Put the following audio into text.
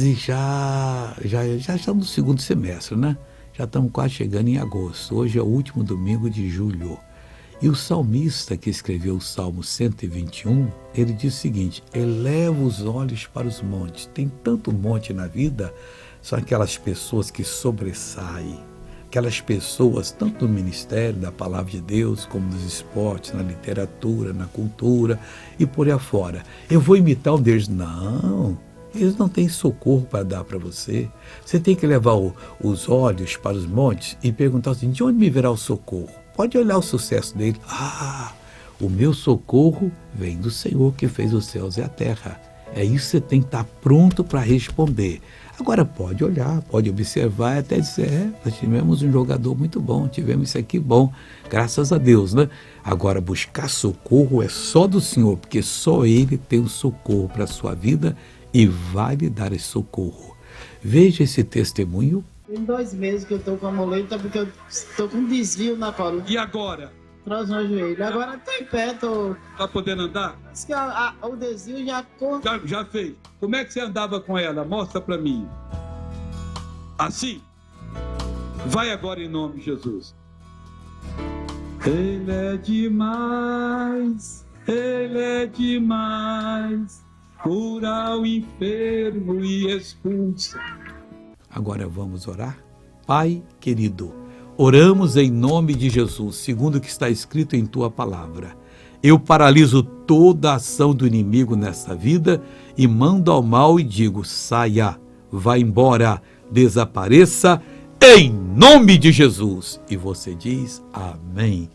quase já estamos no segundo semestre, né? Já estamos quase chegando em agosto. Hoje é o último domingo de julho. E o salmista que escreveu o Salmo 121, ele diz o seguinte: eleva os olhos para os montes. Tem tanto monte na vida, são aquelas pessoas que sobressaem, aquelas pessoas, tanto no ministério da palavra de Deus, como nos esportes, na literatura, na cultura e por aí afora. Eu vou imitar um deles? Não, eles não têm socorro para dar para você. Você tem que levar os olhos para os montes e perguntar assim: de onde me virá o socorro? Pode olhar o sucesso dele. O meu socorro vem do Senhor que fez os céus e a terra. É isso que você tem que estar pronto para responder. Agora pode olhar, pode observar e até dizer: nós tivemos um jogador muito bom, tivemos isso aqui bom, graças a Deus, né? Agora buscar socorro é só do Senhor, porque só Ele tem o socorro para a sua vida e vai lhe dar esse socorro. Veja esse testemunho. Tem 2 meses que eu tô com a muleta porque eu tô com um desvio na coluna. E agora? Traz no joelho. Agora tô em pé, tô... Tá podendo andar? Diz que o desvio já... Já fez. Como é que você andava com ela? Mostra pra mim. Assim? Vai agora em nome de Jesus. Ele é demais, Ele é demais, cura o enfermo e expulsa. Agora vamos orar? Pai querido, oramos em nome de Jesus, segundo o que está escrito em Tua palavra. Eu paraliso toda a ação do inimigo nesta vida e mando ao mal e digo: saia, vá embora, desapareça, em nome de Jesus. E você diz: amém.